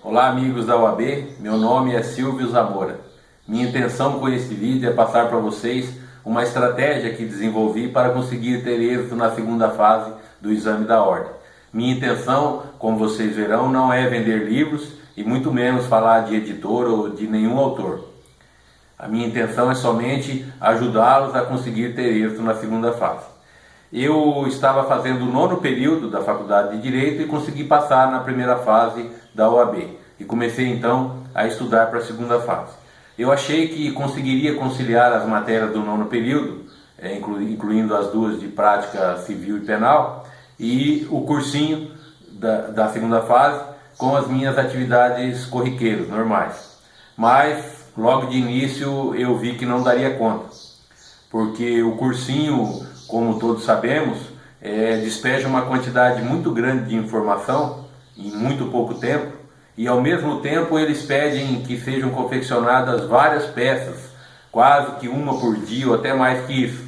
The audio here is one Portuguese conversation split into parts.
Olá amigos da UAB, meu nome é Silvio Zamora. Minha intenção com esse vídeo é passar para vocês uma estratégia que desenvolvi para conseguir ter êxito na segunda fase do exame da ordem. Minha intenção, como vocês verão, não é vender livros e muito menos falar de editor ou de nenhum autor. A minha intenção é somente ajudá-los a conseguir ter êxito na segunda fase. Eu estava fazendo o 9º período da Faculdade de Direito e consegui passar na primeira fase da OAB. E comecei então a estudar para a segunda fase. Eu achei que conseguiria conciliar as matérias do 9º período, incluindo as duas de prática civil e penal, e o cursinho da segunda fase com as minhas atividades corriqueiras, normais. Mas logo de início eu vi que não daria conta, porque o cursinho, como todos sabemos, despeja uma quantidade muito grande de informação em muito pouco tempo, e ao mesmo tempo eles pedem que sejam confeccionadas várias peças, quase que uma por dia ou até mais que isso.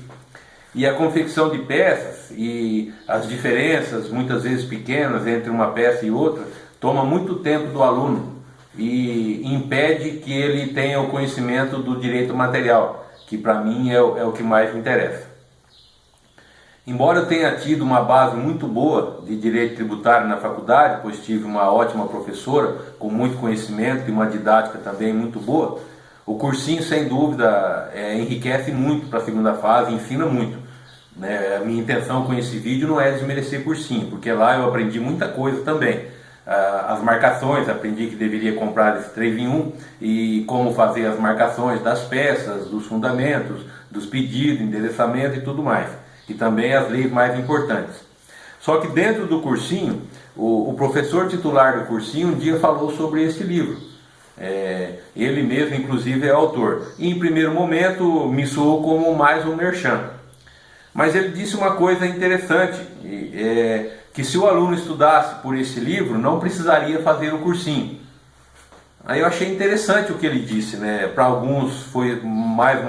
E a confecção de peças e as diferenças, muitas vezes pequenas, entre uma peça e outra, toma muito tempo do aluno e impede que ele tenha o conhecimento do direito material, que para mim é o que mais me interessa. Embora eu tenha tido uma base muito boa de direito tributário na faculdade, pois tive uma ótima professora com muito conhecimento e uma didática também muito boa, o cursinho sem dúvida enriquece muito para a segunda fase, ensina muito. A minha intenção com esse vídeo não é desmerecer cursinho, porque lá eu aprendi muita coisa também. As marcações, aprendi que deveria comprar esse 3 em 1 e como fazer as marcações das peças, dos fundamentos, dos pedidos, endereçamento e tudo mais. E também as leis mais importantes. Só que dentro do cursinho, o professor titular do cursinho um dia falou sobre esse livro. Ele mesmo, inclusive, é autor. E em primeiro momento me soou como mais um merchan. Mas ele disse uma coisa interessante, que se o aluno estudasse por esse livro, não precisaria fazer o cursinho. Aí eu achei interessante o que ele disse, Para alguns foi mais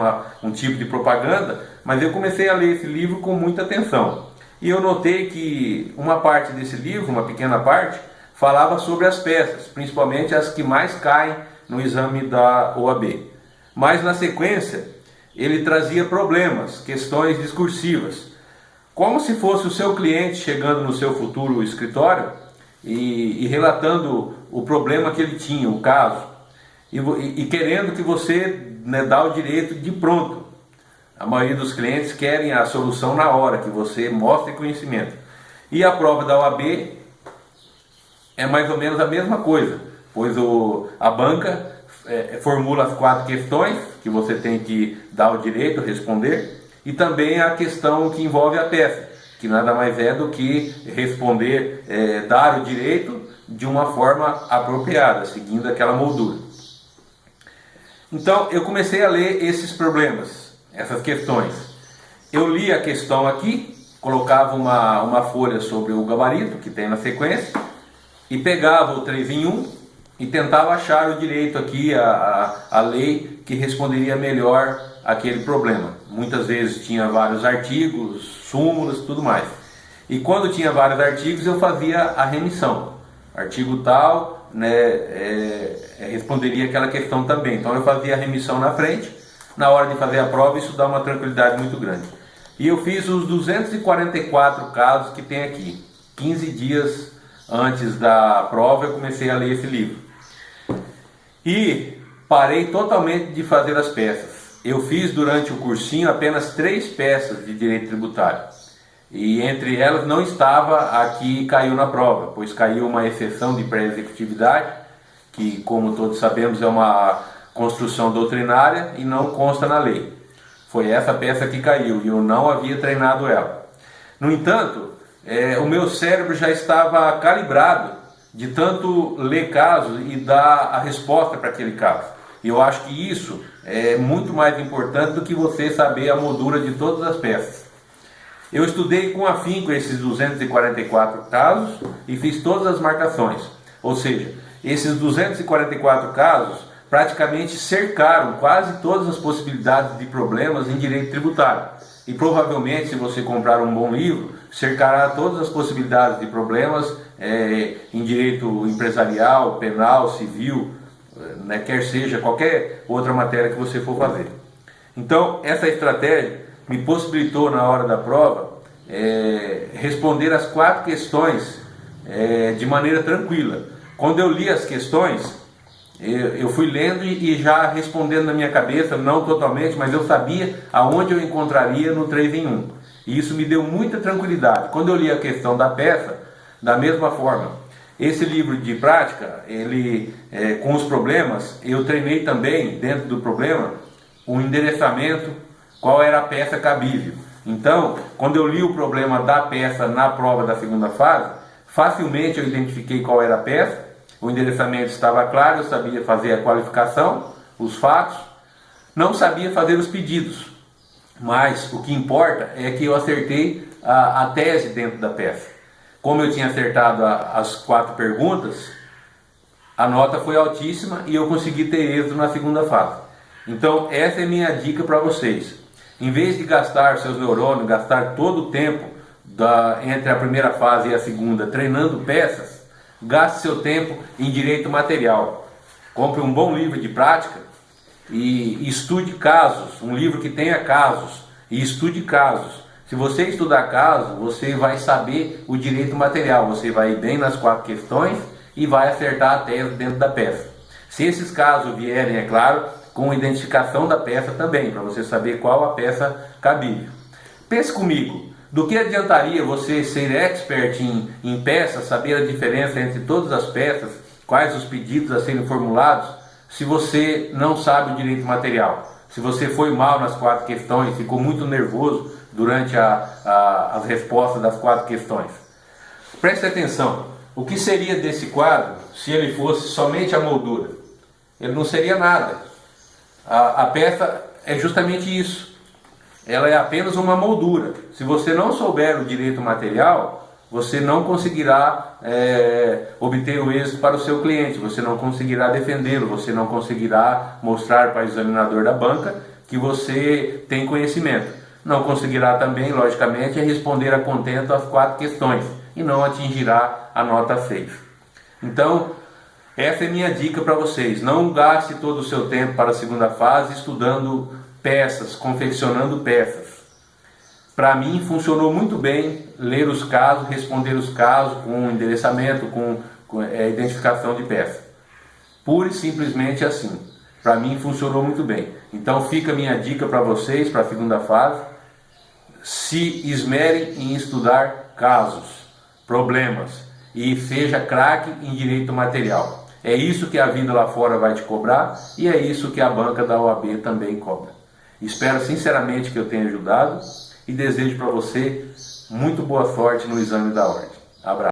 um tipo de propaganda, mas eu comecei a ler esse livro com muita atenção. E eu notei que uma parte desse livro, uma pequena parte, falava sobre as peças, principalmente as que mais caem no exame da OAB. Mas na sequência, ele trazia problemas, questões discursivas, como se fosse o seu cliente chegando no seu futuro escritório e relatando o problema que ele tinha, o caso, e querendo que você dá o direito de pronto. A maioria dos clientes querem a solução na hora, que você mostre conhecimento. E a prova da OAB é mais ou menos a mesma coisa, pois a banca formula as 4 questões que você tem que dar o direito, responder, e também a questão que envolve a peça, que nada mais é do que responder, dar o direito de uma forma apropriada, seguindo aquela moldura. Então eu comecei a ler esses problemas, essas questões. Eu li a questão aqui, colocava uma folha sobre o gabarito que tem na sequência e pegava o 3 em 1 e tentava achar o direito aqui, a lei que responderia melhor aquele problema. Muitas vezes tinha vários artigos, súmulas, tudo mais. E quando tinha vários artigos eu fazia a remissão. Artigo tal, responderia aquela questão também. Então eu fazia a remissão na frente. Na hora de fazer a prova, isso dá uma tranquilidade muito grande. E eu fiz os 244 casos que tem aqui. 15 dias antes da prova eu comecei a ler esse livro. E parei totalmente de fazer as peças. Eu fiz durante o cursinho apenas 3 peças de direito tributário. E entre elas não estava a que caiu na prova, pois caiu uma exceção de pré-executividade, que como todos sabemos é uma construção doutrinária e não consta na lei. Foi essa peça que caiu e eu não havia treinado ela. No entanto, o meu cérebro já estava calibrado de tanto ler casos e dar a resposta para aquele caso. E eu acho que isso é muito mais importante do que você saber a moldura de todas as peças. Eu estudei com afinco esses 244 casos e fiz todas as marcações. Ou seja, esses 244 casos praticamente cercaram quase todas as possibilidades de problemas em direito tributário. e provavelmente, se você comprar um bom livro, cercará todas as possibilidades de problemas em direito empresarial, penal, civil, né, quer seja qualquer outra matéria que você for fazer. Então, essa estratégia me possibilitou, na hora da prova, responder as 4 questões de maneira tranquila. Quando eu li as questões, eu fui lendo e já respondendo na minha cabeça, não totalmente, mas eu sabia aonde eu encontraria no 3 em 1. E isso me deu muita tranquilidade. Quando eu li a questão da peça, da mesma forma, esse livro de prática, ele com os problemas, eu treinei também, dentro do problema, o endereçamento, qual era a peça cabível. Então, quando eu li o problema da peça na prova da segunda fase, facilmente eu identifiquei qual era a peça, o endereçamento estava claro, eu sabia fazer a qualificação, os fatos, não sabia fazer os pedidos, mas o que importa é que eu acertei a tese dentro da peça. Como eu tinha acertado as 4 perguntas, a nota foi altíssima e eu consegui ter êxito na segunda fase. Então essa é a minha dica para vocês. Em vez de gastar seus neurônios, gastar todo o tempo entre a primeira fase e a segunda treinando peças, gaste seu tempo em direito material. Compre um bom livro de prática e estude casos, um livro que tenha casos, e estude casos. Se você estudar casos, você vai saber o direito material, você vai ir bem nas 4 questões e vai acertar a tese dentro da peça. Se esses casos vierem, é claro, com identificação da peça também, para você saber qual a peça cabível. Pense comigo. Do que adiantaria você ser expert em peças, saber a diferença entre todas as peças, quais os pedidos a serem formulados, se você não sabe o direito material? Se você foi mal nas 4 questões, ficou muito nervoso durante as respostas das 4 questões. Preste atenção, o que seria desse quadro se ele fosse somente a moldura? Ele não seria nada. A peça é justamente isso. Ela é apenas uma moldura. Se você não souber o direito material, você não conseguirá obter o êxito para o seu cliente, você não conseguirá defendê-lo, você não conseguirá mostrar para o examinador da banca que você tem conhecimento. Não conseguirá também, logicamente, responder a contento as 4 questões e não atingirá a nota 6. Então, essa é minha dica para vocês. Não gaste todo o seu tempo para a segunda fase estudando peças, confeccionando peças. Para mim funcionou muito bem ler os casos, responder os casos com endereçamento, com identificação de peça. Pura e simplesmente assim. Para mim funcionou muito bem. Então fica a minha dica para vocês, para a segunda fase. Se esmerem em estudar casos, problemas e seja craque em direito material. É isso que a vida lá fora vai te cobrar e é isso que a banca da OAB também cobra. Espero sinceramente que eu tenha ajudado e desejo para você muito boa sorte no exame da ordem. Abraço.